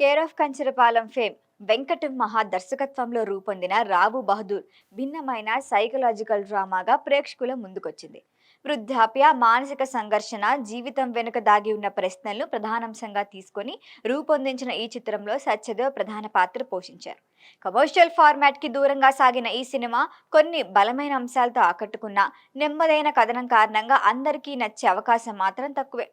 Care of Kancharapalem fame Venkata మహా దర్శకత్వంలో రూపొందిన రావు బహదూర్ భిన్నమైన సైకలాజికల్ డ్రామాగా ప్రేక్షకుల ముందుకొచ్చింది. వృద్ధాప్య, మానసిక సంఘర్షణ, జీవితం వెనుక దాగి ఉన్న ప్రశ్నలను ప్రధానాంశంగా తీసుకొని రూపొందించిన ఈ చిత్రంలో సత్యదేవ్ ప్రధాన పాత్ర పోషించారు. కమర్షియల్ ఫార్మాట్ కి దూరంగా సాగిన ఈ సినిమా కొన్ని బలమైన అంశాలతో ఆకట్టుకున్న నెమ్మదైన కథనం కారణంగా అందరికీ నచ్చే అవకాశం మాత్రం తక్కువే.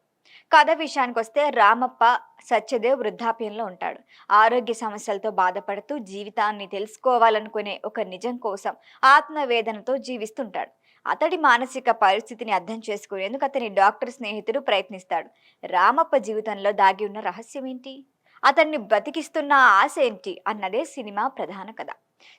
కథ విషయానికొస్తే రామప్ప సత్యదేవ్ వృద్ధాప్యంలో ఉంటాడు. ఆరోగ్య సమస్యలతో బాధపడుతూ జీవితాన్ని తెలుసుకోవాలనుకునే ఒక నిజం కోసం ఆత్మవేదనతో జీవిస్తుంటాడు. అతడి మానసిక పరిస్థితిని అర్థం చేసుకునేందుకు అతని డాక్టర్ స్నేహితుడు ప్రయత్నిస్తాడు. రామప్ప జీవితంలో దాగి ఉన్న రహస్యం ఏంటి, అతన్ని బతికిస్తున్న ఆశ ఏంటి అన్నదే సినిమా ప్రధాన కథ.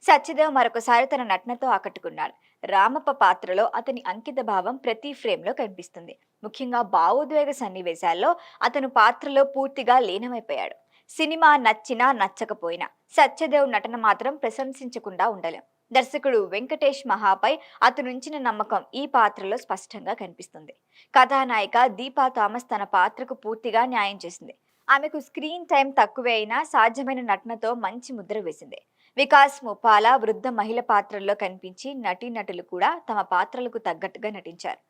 సత్యదేవ్ మరొకసారి తన నటనతో ఆకట్టుకున్నాడు. రామప్ప పాత్రలో అతని అంకిత భావం ప్రతి ఫ్రేమ్లో కనిపిస్తుంది. ముఖ్యంగా భావోద్వేగ సన్నివేశాల్లో అతను పాత్రలో పూర్తిగా లీనమైపోయాడు. సినిమా నచ్చినా నచ్చకపోయినా సత్యదేవ్ నటన మాత్రం ప్రశంసించకుండా ఉండలేం. దర్శకుడు వెంకటేష్ మహాపై అతనుంచిన నమ్మకం ఈ పాత్రలో స్పష్టంగా కనిపిస్తుంది. కథానాయిక దీపా థామస్ తన పాత్రకు పూర్తిగా న్యాయం చేసింది. ఆమెకు స్క్రీన్ టైం తక్కువే అయినా సాధ్యమైన నటనతో మంచి ముద్ర వేసింది. వికాస్ ముపాలా వృద్ధ మహిళ పాత్రల్లో కనిపించి నటీనటులు కూడా తమ పాత్రలకు తగ్గట్టుగా నటించారు.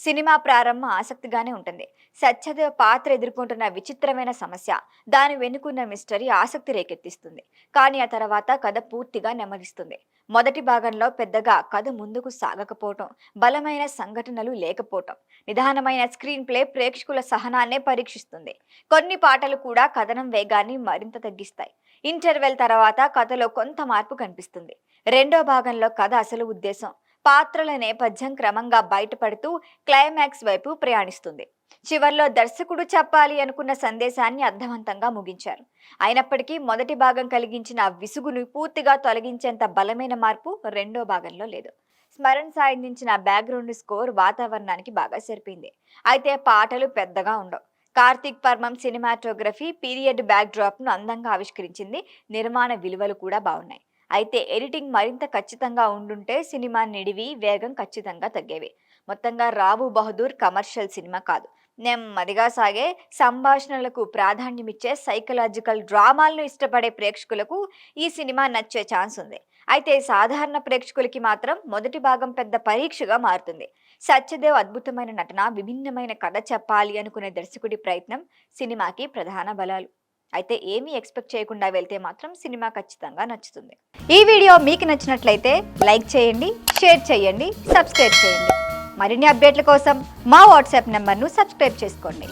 సినిమా ప్రారంభం ఆసక్తిగానే ఉంటుంది. సత్యదేవ్ పాత్ర ఎదుర్కొంటున్న విచిత్రమైన సమస్య, దాని వెనుకున్న మిస్టరీ ఆసక్తి రేకెత్తిస్తుంది. కానీ ఆ తర్వాత కథ పూర్తిగా నెమ్మదిస్తుంది. మొదటి భాగంలో పెద్దగా కథ ముందుకు సాగకపోవటం, బలమైన సంఘటనలు లేకపోవటం, నిదానమైన స్క్రీన్ ప్లే ప్రేక్షకుల సహనాన్నే పరీక్షిస్తుంది. కొన్ని పాటలు కూడా కథనం వేగాన్ని మరింత తగ్గిస్తాయి. ఇంటర్వెల్ తర్వాత కథలో కొంత మార్పు కనిపిస్తుంది. రెండో భాగంలో కథ అసలు ఉద్దేశం, పాత్రల నేపథ్యం క్రమంగా బయటపడుతూ క్లైమాక్స్ వైపు ప్రయాణిస్తుంది. చివర్లో దర్శకుడు చెప్పాలి అనుకున్న సందేశాన్ని అర్థవంతంగా ముగించారు. అయినప్పటికీ మొదటి భాగం కలిగించిన విసుగును పూర్తిగా తొలగించేంత బలమైన మార్పు రెండో భాగంలో లేదు. స్మరణ్ సాయించిన బ్యాక్గ్రౌండ్ స్కోర్ వాతావరణానికి బాగా సరిపోయింది. అయితే పాటలు పెద్దగా ఉండవు. Karthik Parmar cinematography period backdrop ను అందంగా ఆవిష్కరించింది. నిర్మాణ విలువలు కూడా బాగున్నాయి. అయితే ఎడిటింగ్ మరింత ఖచ్చితంగా ఉండుంటే సినిమా నిడివి, వేగం ఖచ్చితంగా తగ్గేవి. మొత్తంగా రావు బహదూర్ కమర్షియల్ సినిమా కాదు, నెమ్మదిగా సాగే సంభాషణలకు ప్రాధాన్యమిచ్చే సైకలాజికల్ డ్రామాలను ఇష్టపడే ప్రేక్షకులకు ఈ సినిమా నచ్చే ఛాన్స్ ఉంది. అయితే సాధారణ ప్రేక్షకులకి మాత్రం మొదటి భాగం పెద్ద పరీక్షగా మారుతుంది. సత్యదేవ్ అద్భుతమైన నటన, విభిన్నమైన కథ చెప్పాలి అనుకునే దర్శకుడి ప్రయత్నం సినిమాకి ప్రధాన బలాలు. అయితే ఏమీ ఎక్స్పెక్ట్ చేయకుండా వెళ్తే మాత్రం సినిమా ఖచ్చితంగా నచ్చుతుంది. ఈ వీడియో మీకు నచ్చినట్లయితే లైక్ చేయండి, షేర్ చేయండి, సబ్స్క్రైబ్ చేయండి. మరిన్ని అప్డేట్ల కోసం మా వాట్సాప్ నెంబర్ను సబ్స్క్రైబ్ చేసుకోండి.